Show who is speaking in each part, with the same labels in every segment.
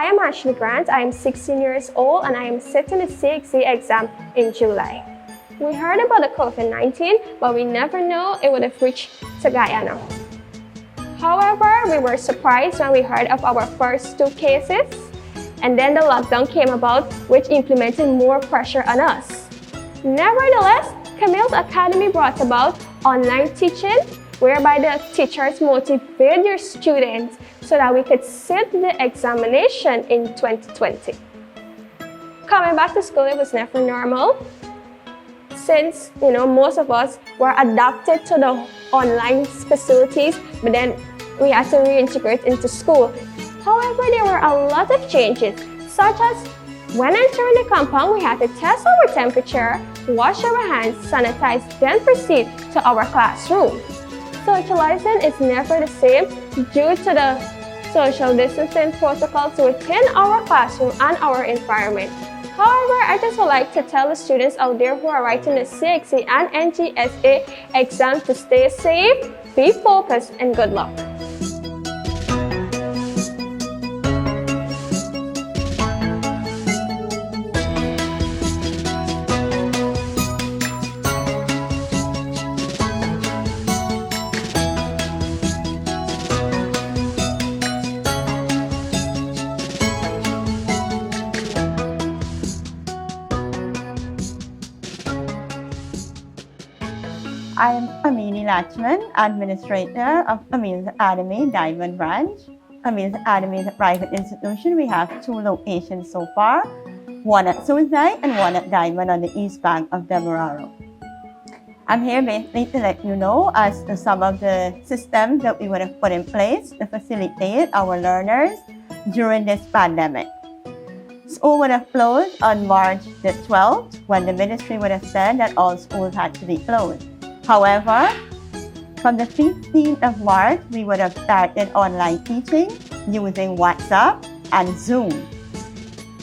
Speaker 1: am Ashley Grant. I am 16 years old and I am sitting the CXC exam in July. We heard about the COVID-19, but we never knew it would have reached to Guyana. However, we were surprised when we heard of our first 2 cases, and then the lockdown came about, which implemented more pressure on us. Nevertheless, Camille's Academy brought about online teaching, whereby the teachers motivate their students so that we could sit the examination in 2020. Coming back to school, it was never normal, since most of us were adapted to the online facilities, but then we had to reintegrate into school. However, there were a lot of changes, such as when entering the compound, we had to test our temperature, wash our hands, sanitize, then proceed to our classroom. Socializing is never the same due to the social distancing protocols within our classroom and our environment. However, I just would like to tell the students out there who are writing the CXC and NGSA exam to stay safe, be focused, and good luck.
Speaker 2: I am Amini Lachman, Administrator of Amil's Academy, Diamond Branch. Amil's Academy is a private institution. We have 2 locations so far, one at Suicide and one at Diamond on the east bank of Demerara. I'm here basically to let you know as to some of the systems that we would have put in place to facilitate our learners during this pandemic. School would have closed on March the 12th when the ministry would have said that all schools had to be closed. However, from the 15th of March, we would have started online teaching using WhatsApp and Zoom.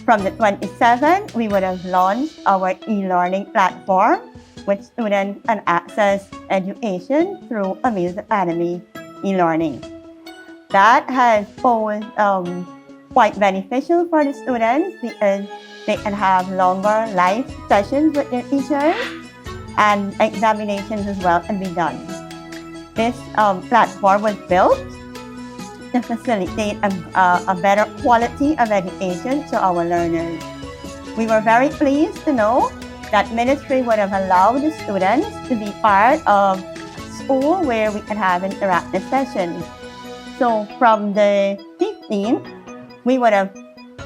Speaker 2: From the 27th, we would have launched our e-learning platform, which students can access education through Amil's Academy e-learning. That has posed quite beneficial for the students because they can have longer live sessions with their teachers, and examinations as well can be done. This platform was built to facilitate a better quality of education to our learners. We were very pleased to know that ministry would have allowed the students to be part of school where we can have interactive sessions. So from the 15th, we would have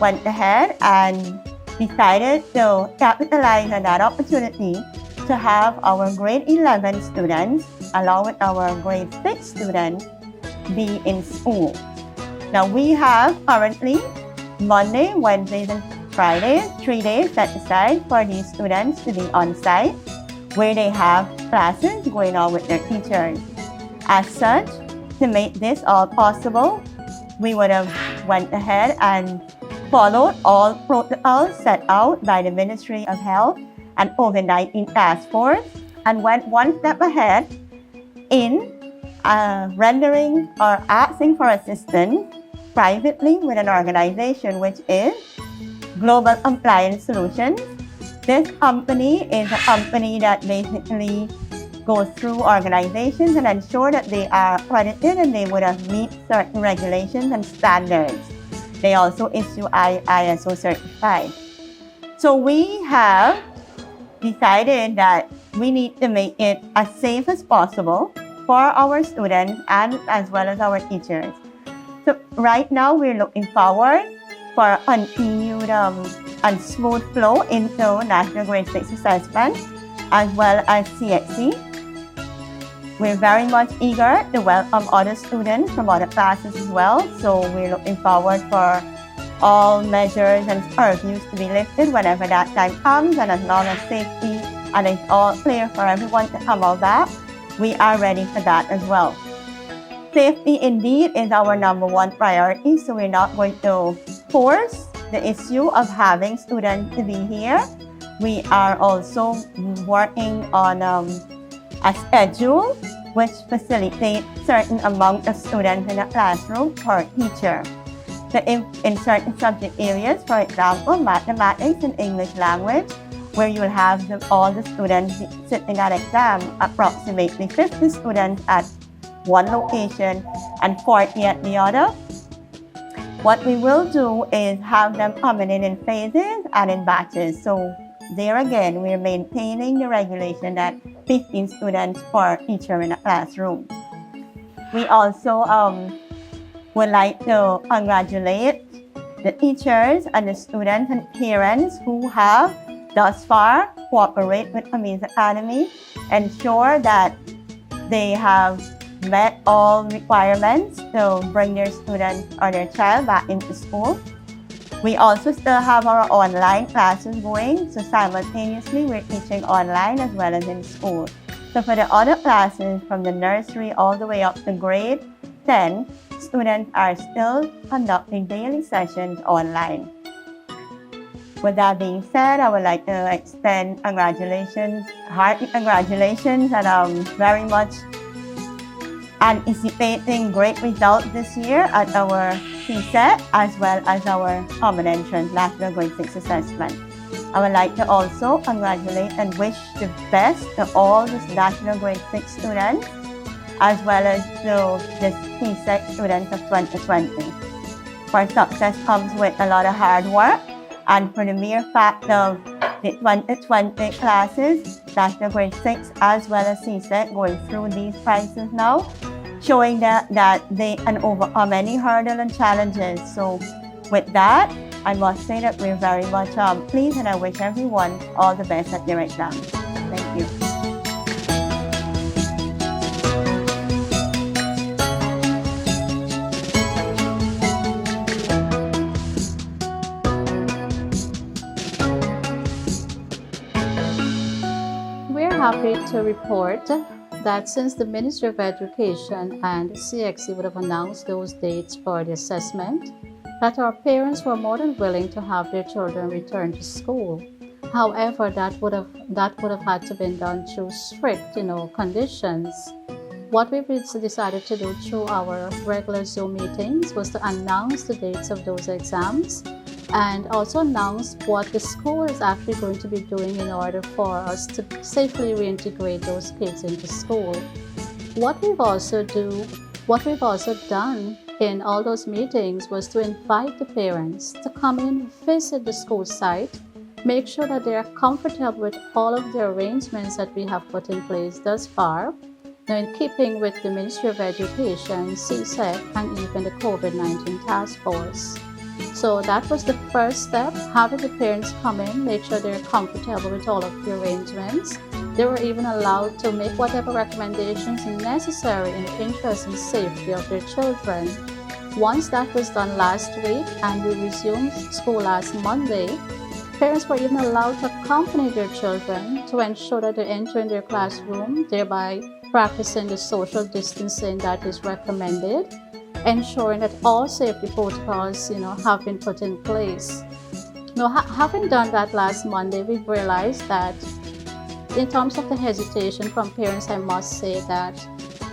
Speaker 2: went ahead and decided to capitalize on that opportunity to have our grade 11 students, along with our grade 6 students, be in school. Now we have currently Monday, Wednesdays, and Fridays, 3 days set aside for these students to be on site, where they have classes going on with their teachers. As such, to make this all possible, we would have went ahead and followed all protocols set out by the Ministry of Health and COVID-19 Task Force, and went one step ahead in rendering or asking for assistance privately with an organization which is Global Compliance Solutions. This company is a company that basically goes through organizations and ensure that they are accredited and they would have meet certain regulations and standards. They also issue ISO certified. So we have decided that we need to make it as safe as possible for our students and as well as our teachers. So right now we're looking forward for a continued and smooth flow into National Grade 6 Assessment as well as CXC. We're very much eager to welcome other students from other classes as well. So we're looking forward for all measures and curfews to be lifted whenever that time comes, and as long as safety and it's all clear for everyone to come out back, we are ready for that as well. Safety indeed is our #1 priority, so we're not going to force the issue of having students to be here. We are also working on a schedule which facilitates certain amount of students in a classroom per teacher. in certain subject areas, for example, mathematics and English language, where you will have all the students sitting at exam, approximately 50 students at one location and 40 at the other. What we will do is have them coming in phases and in batches. So there again, we're maintaining the regulation that 15 students per teacher in a classroom. We also would like to congratulate the teachers and the students and parents who have thus far cooperated with Amaze Academy, ensure that they have met all requirements to bring their student or their child back into school. We also still have our online classes going, so simultaneously we're teaching online as well as in school. So for the other classes from the nursery all the way up to grade 10, students are still conducting daily sessions online. With that being said, I would like to extend congratulations, hearty congratulations, and very much anticipating great results this year at our CSET as well as our Common Entrance National Grade 6 Assessment. I would like to also congratulate and wish the best to all the National Grade 6 students as well as to the CSET students of 2020. For success comes with a lot of hard work, and for the mere fact of the 2020 classes, National Grade 6 as well as CSET going through these crises now, showing that they can overcome any hurdle and challenges. So with that, I must say that we're very much pleased, and I wish everyone all the best at their exams. Thank you.
Speaker 3: We're happy to report that since the Ministry of Education and CXC would have announced those dates for the assessment, that our parents were more than willing to have their children return to school. However, that would have had to be done through strict, conditions. What we decided to do through our regular Zoom meetings was to announce the dates of those exams and also announce what the school is actually going to be doing in order for us to safely reintegrate those kids into school. What we've also done in all those meetings was to invite the parents to come in, visit the school site, make sure that they are comfortable with all of the arrangements that we have put in place thus far, in keeping with the Ministry of Education, CSET, and even the COVID-19 task force. So that was the first step, having the parents come in, make sure they're comfortable with all of the arrangements. They were even allowed to make whatever recommendations necessary in the interest and safety of their children. Once that was done last week and we resumed school last Monday, parents were even allowed to accompany their children to ensure that they enter in their classroom, thereby practicing the social distancing that is recommended, ensuring that all safety protocols, have been put in place. Now, having done that last Monday, we've realized that in terms of the hesitation from parents, I must say that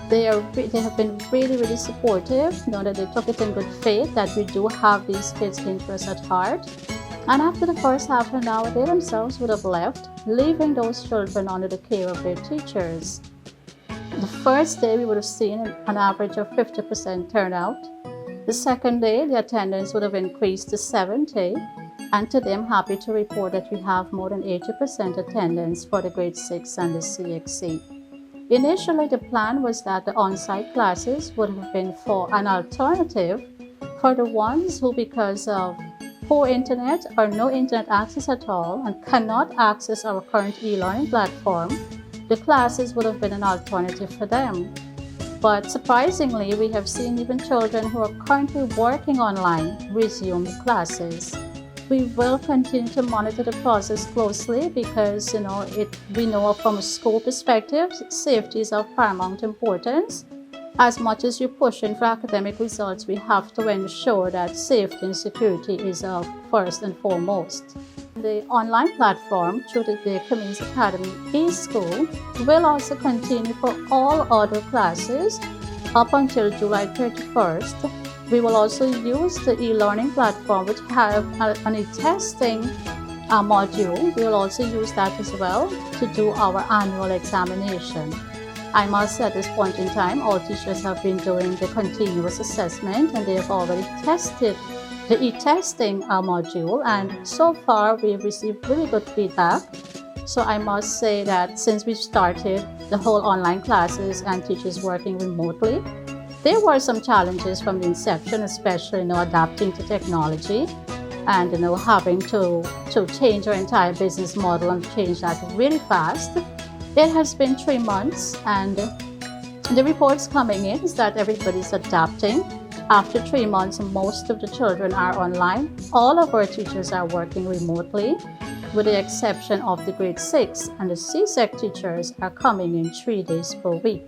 Speaker 3: they have been really, really supportive, that they took it in good faith that we do have these kids' interests at heart. And after the first half an hour, they themselves would have left, leaving those children under the care of their teachers. The first day, we would have seen an average of 50% turnout. The second day, the attendance would have increased to 70. And today, I'm happy to report that we have more than 80% attendance for the grade 6 and the CXC. Initially, the plan was that the on-site classes would have been for an alternative for the ones who, because of poor internet or no internet access at all and cannot access our current e-learning platform, the classes would have been an alternative for them. But surprisingly, we have seen even children who are currently working online resume the classes. We will continue to monitor the process closely because, we know from a school perspective, safety is of paramount importance. As much as you're pushing for academic results, we have to ensure that safety and security is of first and foremost. The online platform through the Amaze Academy eSchool will also continue for all other classes up until July 31st, We will also use the e-learning platform, which have an e-testing module. We will also use that as well to do our annual examination. I must say at this point in time, all teachers have been doing the continuous assessment and they have already tested the e-testing module, and so far we've received really good feedback. So I must say that since we've started the whole online classes and teachers working remotely, there were some challenges from the inception, especially adapting to technology and having to change our entire business model and change that really fast. It has been 3 months, and the reports coming in is that everybody's adapting. After 3 months, most of the children are online. All of our teachers are working remotely, with the exception of the grade 6, and the CSEC teachers are coming in 3 days per week.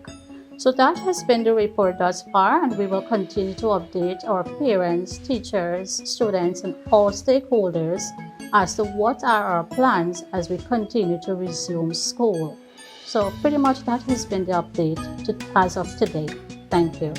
Speaker 3: So that has been the report thus far, and we will continue to update our parents, teachers, students, and all stakeholders as to what are our plans as we continue to resume school. So pretty much that has been the update as of today. Thank you.